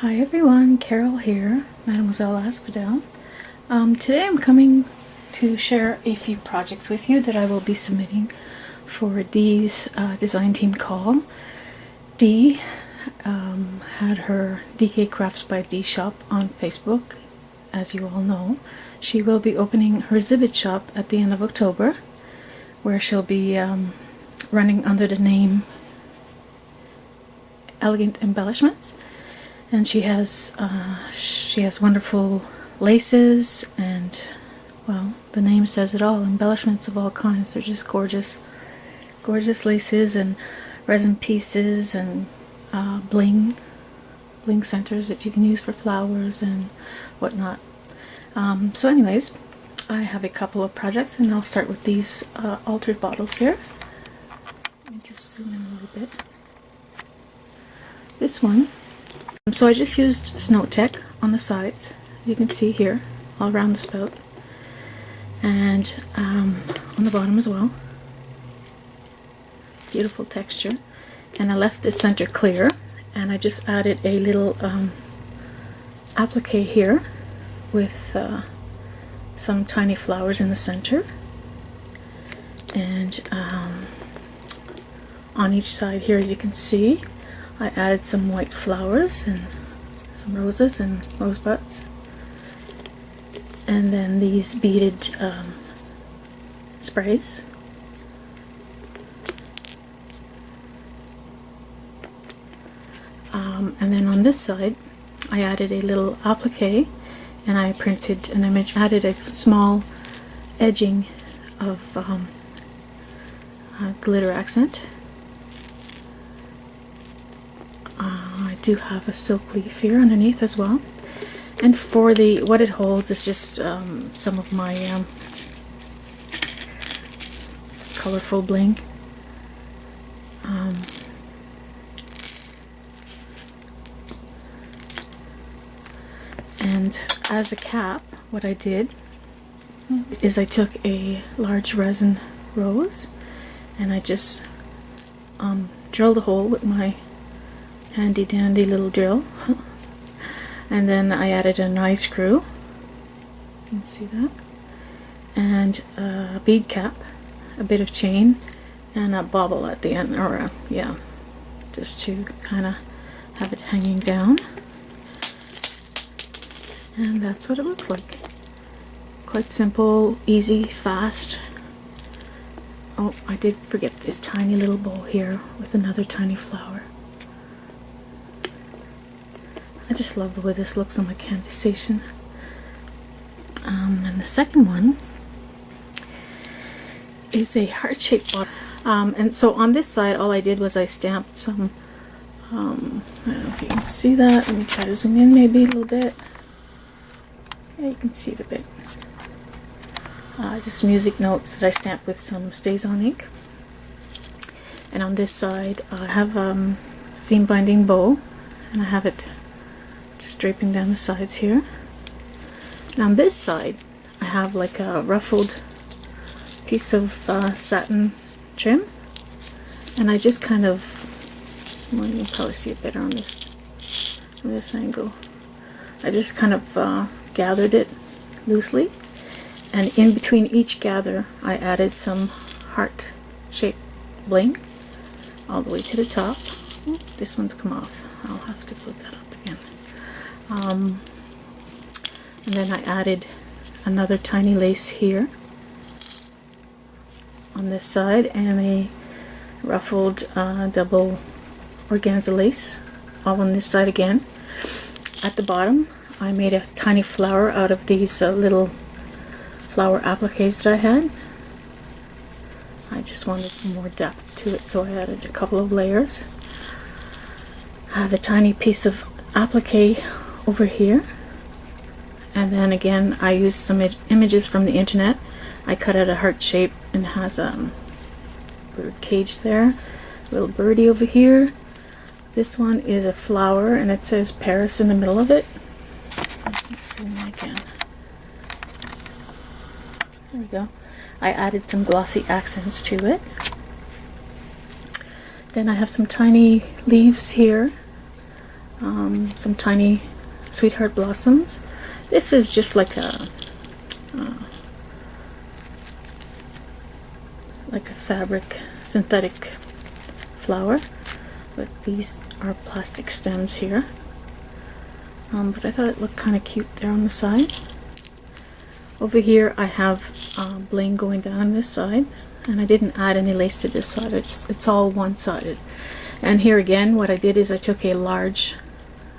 Hi everyone, Carol here, Mademoiselle Asphodel. Today I'm coming to share a few projects with you that I will be submitting for Dee's design team call. Dee had her DK Crafts by Dee shop on Facebook, as you all know. She will be opening her exhibit shop at the end of October, where she'll be running under the name Elegant Embellishments. And she has wonderful laces, and well, the name says it all. Embellishments of all kinds. They're just gorgeous, gorgeous laces and resin pieces and bling centers that you can use for flowers and whatnot. So, anyways, I have a couple of projects, and I'll start with these altered bottles here. Let me just zoom in a little bit. This one. So I just used Snow Tech on the sides, as you can see here, all around the spout, and on the bottom as well. Beautiful texture. And I left the center clear, and I just added a little applique here with some tiny flowers in the center, and on each side here, as you can see, I added some white flowers and some roses and rosebuds, and then these beaded sprays. And then on this side I added a little applique, and I printed an image, added a small edging of glitter accent. I do have a silk leaf here underneath as well, and for the what it holds is just some of my colorful bling. And as a cap, what I did is I took a large resin rose and I just drilled a hole with my handy dandy little drill, and then I added an eye screw, you can see that, and a bead cap, a bit of chain, and a bauble at the end, or yeah, just to kind of have it hanging down. And that's what it looks like. Quite simple, easy, fast. Oh, I did forget this tiny little bowl here with another tiny flower. I just love the way this looks on my candy station. And the second one is a heart-shaped bottle. And so on this side, all I did was I stamped some, I don't know if you can see that. Let me try to zoom in maybe a little bit. Yeah, you can see it a bit. Just music notes that I stamped with some StazOn ink. And on this side, I have seam binding bow, and I have it just draping down the sides here. And on this side, I have like a ruffled piece of satin trim, and I just kind of, well, you can probably see it better on this angle. I just kind of gathered it loosely, and in between each gather I added some heart-shaped bling all the way to the top. Ooh, this one's come off. I'll have to put that up again. And then I added another tiny lace here on this side, and a ruffled double organza lace all on this side again. At the bottom I made a tiny flower out of these little flower appliques that I had. I just wanted some more depth to it, so I added a couple of layers. I have a tiny piece of applique over here, and then again I used some images from the internet. I cut out a heart shape, and it has a bird cage there, a little birdie over here. This one is a flower, and it says Paris in the middle of it. Let's zoom in again. There we go. I added some glossy accents to it. Then I have some tiny leaves here some tiny sweetheart blossoms. This is just like a fabric synthetic flower, but these are plastic stems here. But I thought it looked kind of cute there on the side. Over here I have bling going down this side, and I didn't add any lace to this side. It's all one-sided. And here again, what I did is I took a large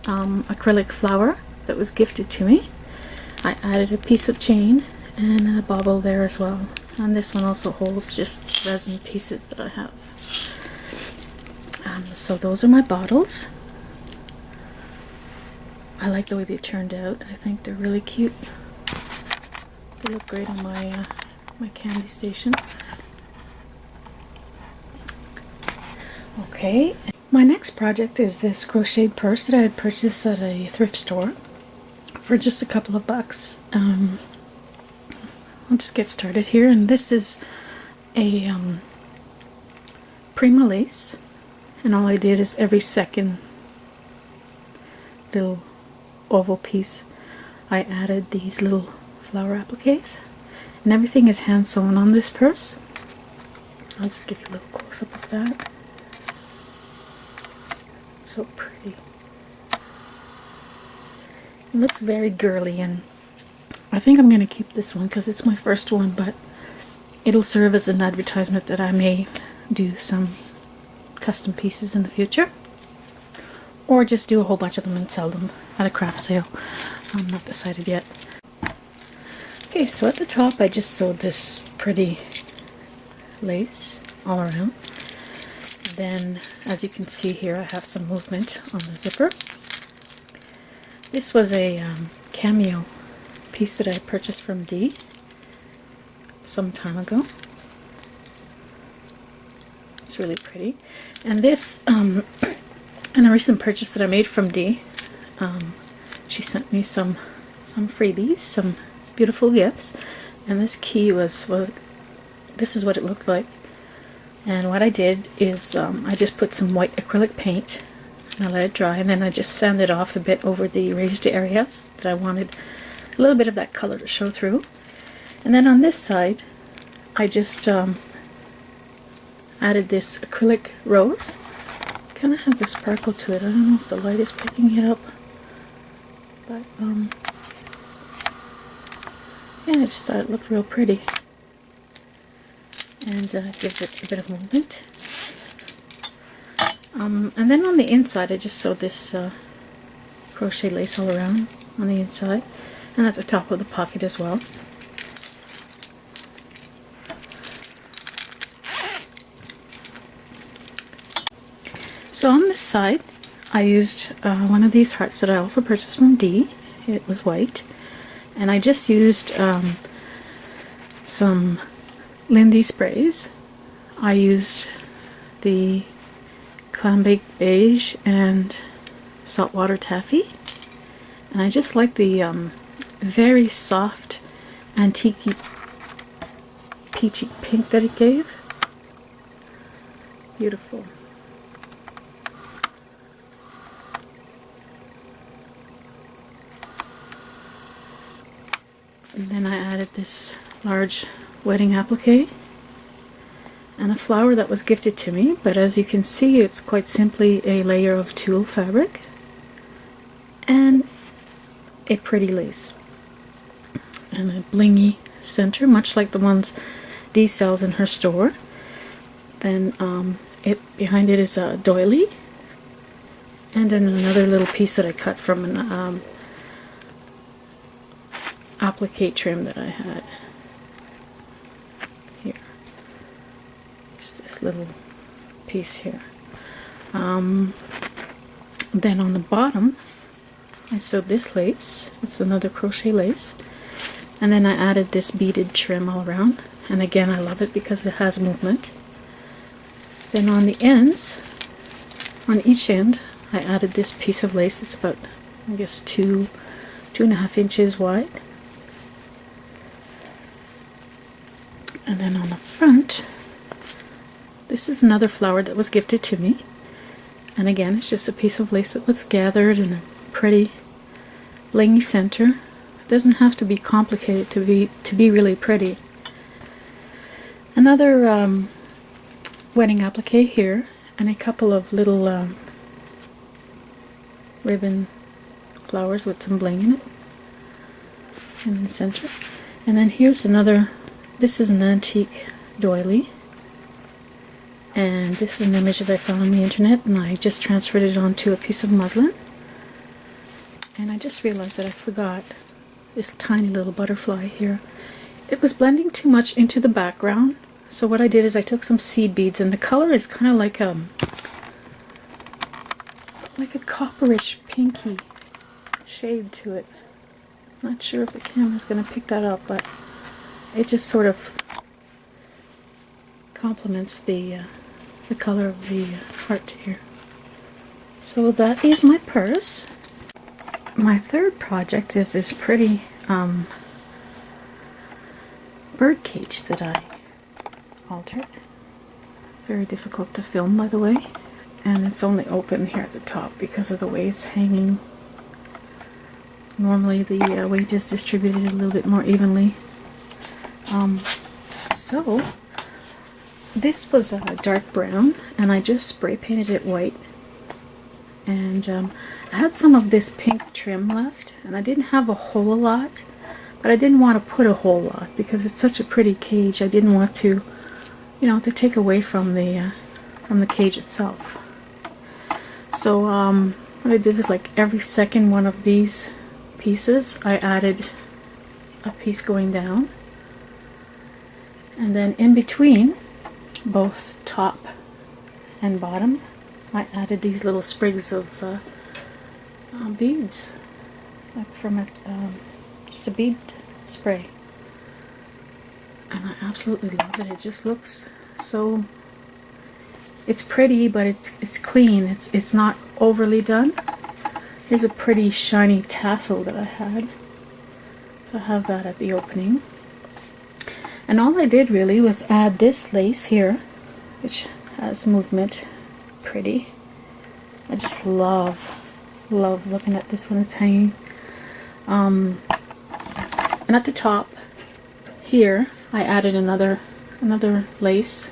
acrylic flower that was gifted to me. I added a piece of chain and a bauble there as well. And this one also holds just resin pieces that I have. So those are my bottles. I like the way they turned out. I think they're really cute. They look great on my my candy station. Okay, my next project is this crocheted purse that I had purchased at a thrift store for just a couple of bucks. I'll just get started here, and this is a Prima lace, and all I did is every second little oval piece I added these little flower appliques, and everything is hand sewn on this purse. I'll just give you a little close up of that. So pretty. It looks very girly, and I think I'm going to keep this one because it's my first one, but it'll serve as an advertisement that I may do some custom pieces in the future, or just do a whole bunch of them and sell them at a craft sale. I'm not decided yet. Okay, so at the top I just sewed this pretty lace all around. Then, as you can see here, I have some movement on the zipper. This was a cameo piece that I purchased from Dee some time ago. It's really pretty. And this, and a recent purchase that I made from Dee, she sent me some freebies, some beautiful gifts, and this key was, well, this is what it looked like. And what I did is I just put some white acrylic paint and I let it dry, and then I just sanded off a bit over the raised areas that I wanted a little bit of that color to show through. And then on this side I just added this acrylic rose. Kind of has a sparkle to it. I don't know if the light is picking it up, but yeah, I just thought it looked real pretty, and gives it a bit of movement. And then on the inside I just sewed this crochet lace all around on the inside, and at the top of the pocket as well. So on this side I used one of these hearts that I also purchased from Dee. It was white, and I just used some Lindy sprays. I used the Clam Baked Beige and Saltwater Taffy, and I just like the very soft antique peachy pink that it gave. Beautiful. And then I added this large wedding applique and a flower that was gifted to me, but as you can see it's quite simply a layer of tulle fabric and a pretty lace and a blingy center, much like the ones Dee sells in her store. Then behind it is a doily, and then another little piece that I cut from an applique trim that I had here. Just this little piece here. Then on the bottom I sewed this lace. It's another crochet lace, and then I added this beaded trim all around, and again I love it because it has movement. Then on the ends, on each end, I added this piece of lace that's about, I guess, 2.5 inches wide. And then on the front, this is another flower that was gifted to me, And again, it's just a piece of lace that was gathered in a pretty blingy center. It doesn't have to be complicated to be really pretty. Another wedding applique here, and a couple of little ribbon flowers with some bling in it in the center. And then here's another, this is an antique doily, and this is an image that I found on the internet, and I just transferred it onto a piece of muslin. And I just realized that I forgot this tiny little butterfly here. It was blending too much into the background, so what I did is I took some seed beads, and the color is kind of like a copperish pinky shade to it. Not sure if the camera's going to pick that up, but it just sort of complements the color of the heart here. So that is my purse. My third project is this pretty bird cage that I altered. Very difficult to film, by the way, and it's only open here at the top because of the way it's hanging. Normally the weight is distributed a little bit more evenly. So this was dark brown, and I just spray painted it white. And I had some of this pink trim left, and I didn't have a whole lot, but I didn't want to put a whole lot because it's such a pretty cage. I didn't want to, you know, to take away from the cage itself. So what I did is, like, every second one of these pieces I added a piece going down, and then in between both top and bottom I added these little sprigs of beads, like from just a bead spray, and I absolutely love it. It just looks so, it's pretty, but it's clean. It's not overly done. Here's a pretty shiny tassel that I had, so I have that at the opening. And all I did really was add this lace here, which has movement. Pretty. I just love looking at this when it's hanging. And at the top here I added another lace,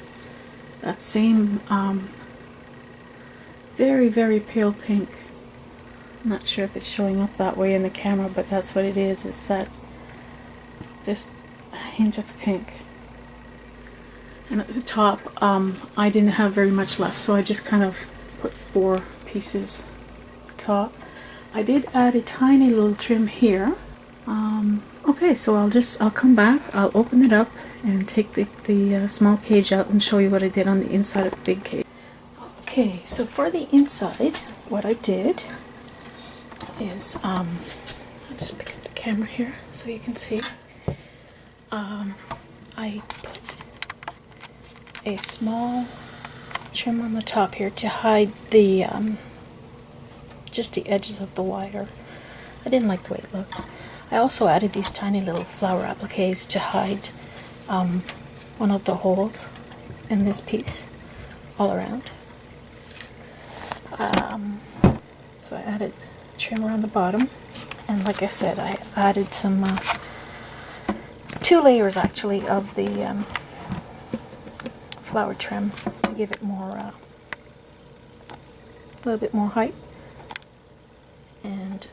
that same very pale pink. I'm not sure if it's showing up that way in the camera, but that's what it is. It's that just a hint of pink. And at the top, I didn't have very much left, so I just kind of put 4 pieces at the top. I did add a tiny little trim here. Okay, so I'll come back, I'll open it up and take the small cage out and show you what I did on the inside of the big cage. Okay, so for the inside, what I did is, I'll just pick up the camera here so you can see. I put a small trim on the top here to hide the just the edges of the wire. I didn't like the way it looked. I also added these tiny little flower appliques to hide one of the holes in this piece all around. So I added trim around the bottom, and like I said, I added some 2 layers actually of the flower trim to give it more, a little bit more height. And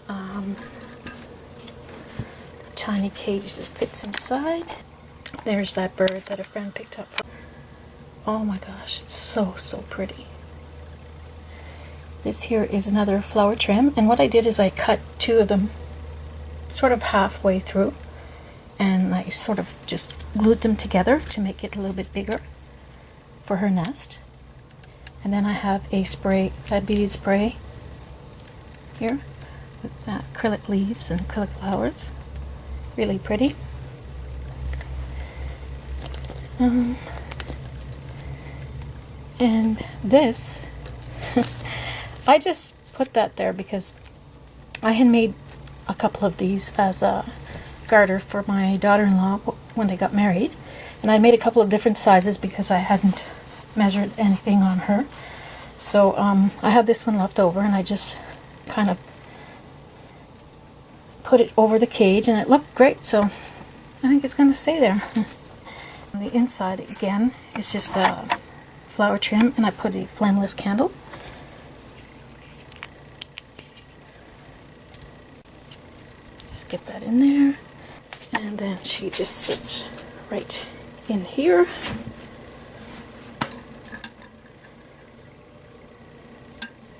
tiny cage that fits inside. There's that bird that a friend picked up. Oh my gosh, it's so pretty. This here is another flower trim, and what I did is I cut 2 of them sort of halfway through, and I sort of just glued them together to make it a little bit bigger for her nest. And then I have a beaded spray here with acrylic leaves and acrylic flowers. Really pretty. And this, I just put that there because I had made a couple of these as a garter for my daughter-in-law when they got married, and I made a couple of different sizes because I hadn't measured anything on her. So I had this one left over, and I just kind of put it over the cage, and it looked great, so I think it's going to stay there. On the inside, again, it's just a flower trim, and I put a flameless candle. Just get that in there, and then she just sits right in here.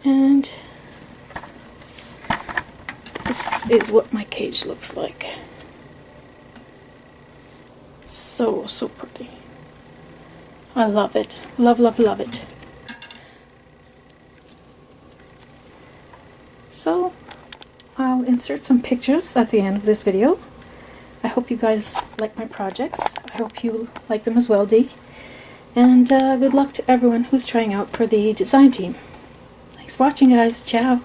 And this is what my cage looks like. So, so pretty. I love it. Love, love, love it. So, I'll insert some pictures at the end of this video. I hope you guys like my projects. I hope you like them as well, Dee. And good luck to everyone who's trying out for the design team. Thanks for watching, guys. Ciao.